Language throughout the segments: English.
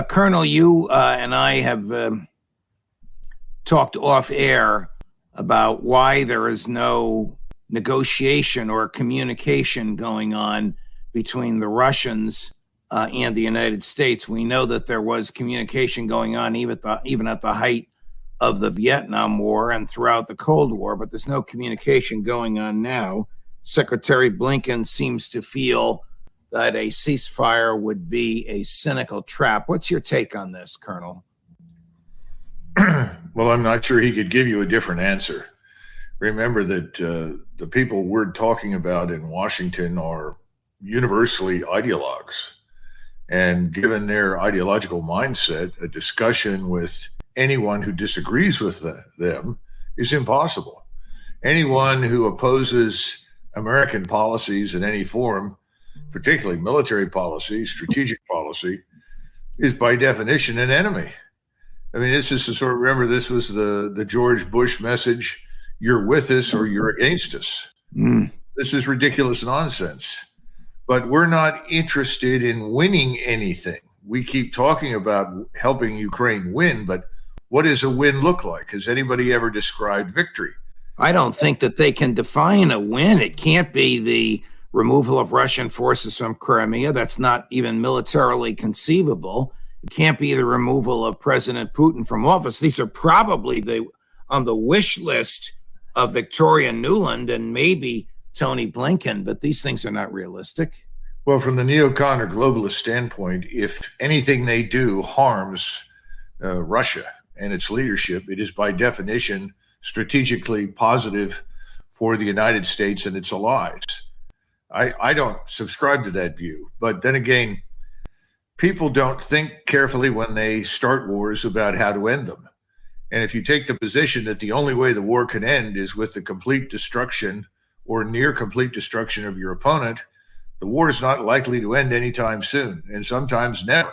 Colonel, you and I have talked off air about why there is no negotiation or communication going on between the Russians and the United States. We know that there was communication going on even at the height of the Vietnam War and throughout the Cold War, but there's no communication going on now. Secretary Blinken seems to feel that a ceasefire would be a cynical trap. What's your take on this, Colonel? Well, I'm not sure he could give you a different answer. Remember that the people we're talking about in Washington are universally ideologues. And given their ideological mindset, a discussion with anyone who disagrees with them is impossible. Anyone who opposes American policies in any form, particularly military policy, strategic policy, is by definition an enemy. I mean, this is remember, this was the George Bush message, you're with us or you're against us. This is ridiculous nonsense. But we're not interested in winning anything. We keep talking about helping Ukraine win, but what does a win look like? Has anybody ever described victory? I don't think that they can define a win. It can't be the removal of Russian forces from Crimea. That's not even militarily conceivable. It can't be the removal of President Putin from office. These are probably on the wish list of Victoria Nuland and maybe Tony Blinken, but these things are not realistic. Well, from the neocon or globalist standpoint, if anything they do harms Russia and its leadership, it is by definition strategically positive for the United States and its allies. I don't subscribe to that view. But then again, people don't think carefully when they start wars about how to end them. And if you take the position that the only way the war can end is with the complete destruction or near complete destruction of your opponent, the war is not likely to end anytime soon, and sometimes never.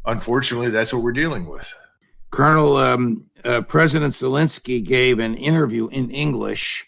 Unfortunately, that's what we're dealing with. Colonel, President Zelensky gave an interview in English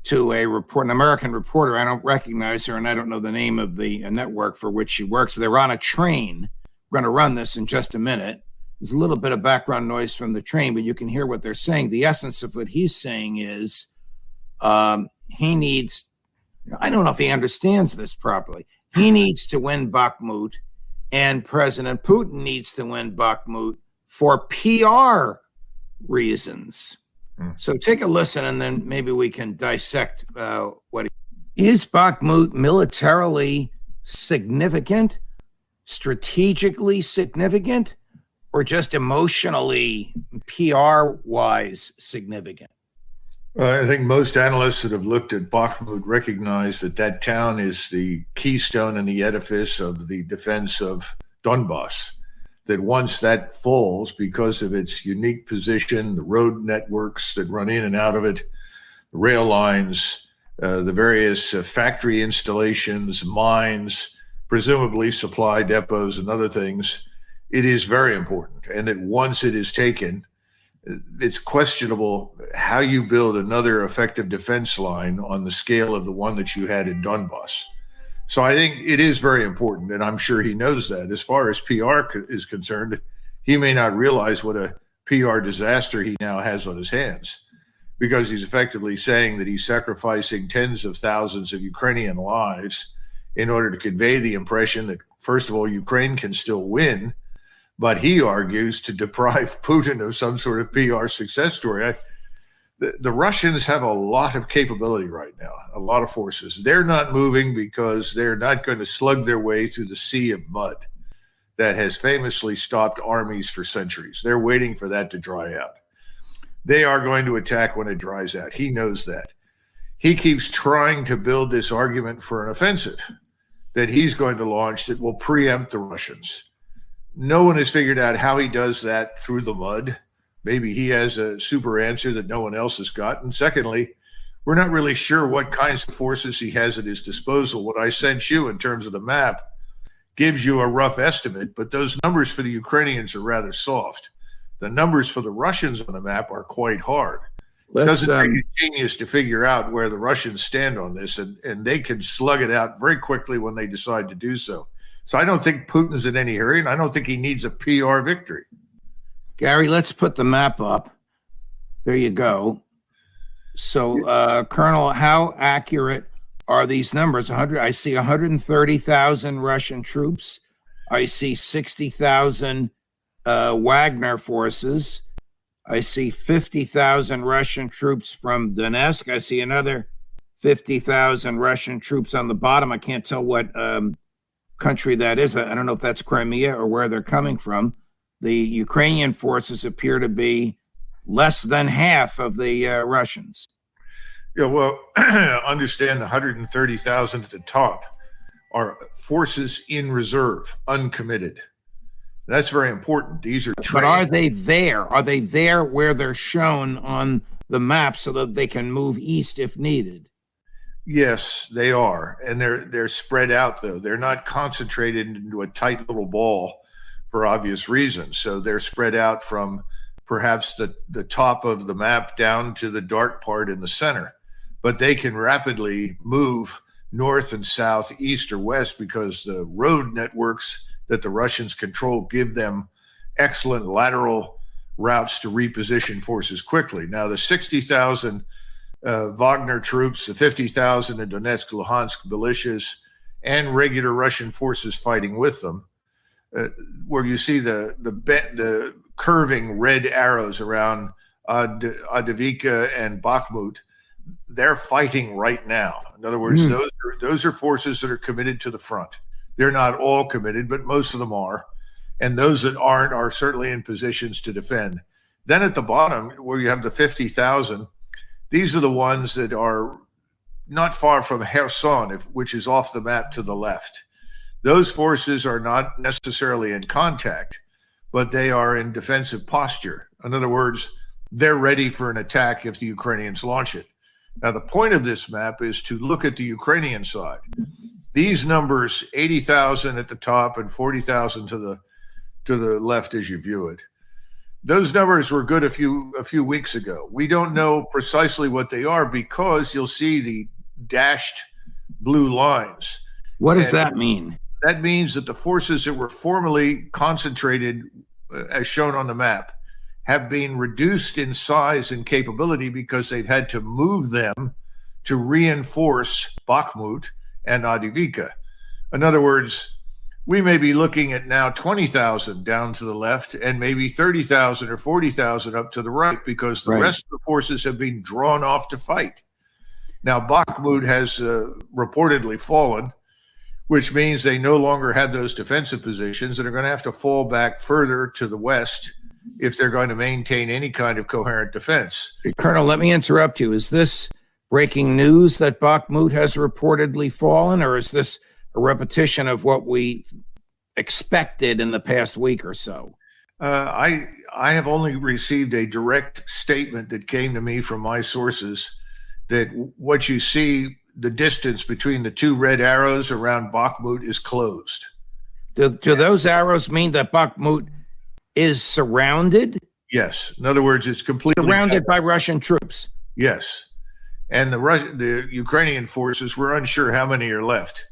to an American reporter. I don't recognize her, and I don't know the name of the network for which she works. They're on a train. We're going to run this in just a minute. There's a little bit of background noise from the train, but you can hear what they're saying. The essence of what he's saying is he needs, I don't know if he understands this properly. He needs to win Bakhmut, and President Putin needs to win Bakhmut for PR reasons. So take a listen, and then maybe we can dissect what is Bakhmut militarily significant, strategically significant, or just emotionally, PR-wise significant? I think most analysts that have looked at Bakhmut recognize that town is the keystone in the edifice of the defense of Donbass. That once that falls, because of its unique position, the road networks that run in and out of it, the rail lines, the various factory installations, mines, presumably supply depots and other things, it is very important. And that once it is taken, it's questionable how you build another effective defense line on the scale of the one that you had in Donbass. So I think it is very important, and I'm sure he knows that. As far as PR is concerned, he may not realize what a PR disaster he now has on his hands, because he's effectively saying that he's sacrificing tens of thousands of Ukrainian lives in order to convey the impression that, first of all, Ukraine can still win, but he argues to deprive Putin of some sort of PR success story. The Russians have a lot of capability right now, a lot of forces. They're not moving because they're not going to slug their way through the sea of mud that has famously stopped armies for centuries. They're waiting for that to dry out. They are going to attack when it dries out. He knows that. He keeps trying to build this argument for an offensive that he's going to launch that will preempt the Russians. No one has figured out how he does that through the mud. Maybe he has a super answer that no one else has got. And secondly, we're not really sure what kinds of forces he has at his disposal. What I sent you in terms of the map gives you a rough estimate, but those numbers for the Ukrainians are rather soft. The numbers for the Russians on the map are quite hard. It doesn't take a genius to figure out where the Russians stand on this, and they can slug it out very quickly when they decide to do so. So I don't think Putin's in any hurry, and I don't think he needs a PR victory. Gary, let's put the map up. There you go. So, Colonel, how accurate are these numbers? I see 130,000 Russian troops. I see 60,000 Wagner forces. I see 50,000 Russian troops from Donetsk. I see another 50,000 Russian troops on the bottom. I can't tell what country that is. I don't know if that's Crimea or where they're coming from. The Ukrainian forces appear to be less than half of the Russians. Yeah, well, understand the 130,000 at the top are forces in reserve, uncommitted. That's very important. These are trained. But are they there? Are they there where they're shown on the map so that they can move east if needed? Yes, they are. And they're spread out, though. They're not concentrated into a tight little ball for obvious reasons. So they're spread out from perhaps the top of the map down to the dark part in the center. But they can rapidly move north and south, east or west, because the road networks that the Russians control give them excellent lateral routes to reposition forces quickly. Now, the 60,000 Wagner troops, the 50,000 in Donetsk, Luhansk militias, and regular Russian forces fighting with them, where you see the curving red arrows around Avdiivka and Bakhmut, they're fighting right now. In other words, those are forces that are committed to the front. They're not all committed, but most of them are. And those that aren't are certainly in positions to defend. Then at the bottom, where you have the 50,000, these are the ones that are not far from Kherson, which is off the map to the left. Those forces are not necessarily in contact, but they are in defensive posture. In other words, they're ready for an attack if the Ukrainians launch it. Now, the point of this map is to look at the Ukrainian side. These numbers, 80,000 at the top and 40,000 to the left as you view it. Those numbers were good a few weeks ago. We don't know precisely what they are because you'll see the dashed blue lines. What does that mean? That means that the forces that were formerly concentrated, as shown on the map, have been reduced in size and capability because they've had to move them to reinforce Bakhmut and Avdiivka. In other words, we may be looking at now 20,000 down to the left and maybe 30,000 or 40,000 up to the right because the rest of the forces have been drawn off to fight. Now, Bakhmut has reportedly fallen, which means they no longer have those defensive positions and are going to have to fall back further to the west if they're going to maintain any kind of coherent defense. Colonel, let me interrupt you. Is this breaking news that Bakhmut has reportedly fallen, or is this a repetition of what we expected in the past week or so? I have only received a direct statement that came to me from my sources that what you see, the distance between the two red arrows around Bakhmut is closed. Do those arrows mean that Bakhmut is surrounded? Yes. In other words, it's completely surrounded by Russian troops. Yes. And the Ukrainian forces, we're unsure how many are left.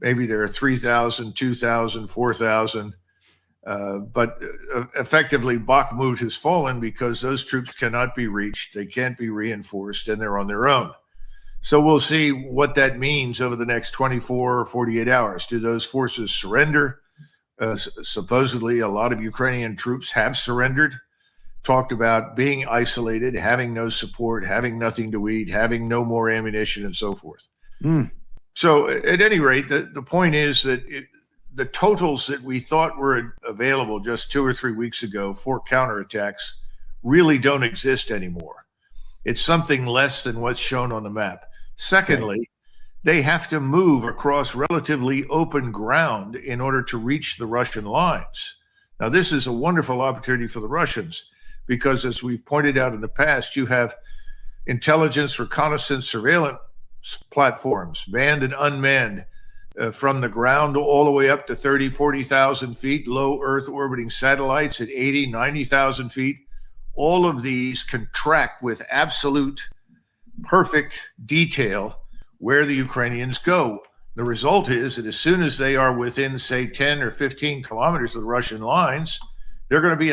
Maybe there are 3,000, 2,000, 4,000. But effectively, Bakhmut has fallen because those troops cannot be reached. They can't be reinforced, and they're on their own. So we'll see what that means over the next 24 or 48 hours. Do those forces surrender? Supposedly, a lot of Ukrainian troops have surrendered, talked about being isolated, having no support, having nothing to eat, having no more ammunition, and so forth. So at any rate, the point is that the totals that we thought were available just 2 or 3 weeks ago for counterattacks really don't exist anymore. It's something less than what's shown on the map. Secondly, they have to move across relatively open ground in order to reach the Russian lines. Now, this is a wonderful opportunity for the Russians because, as we've pointed out in the past, you have intelligence, reconnaissance, surveillance platforms, manned and unmanned, from the ground all the way up to 30, 40,000 feet, low Earth orbiting satellites at 80, 90,000 feet. All of these can track with absolute perfect detail where the Ukrainians go. The result is that as soon as they are within, say, 10 or 15 kilometers of the Russian lines, they're going to be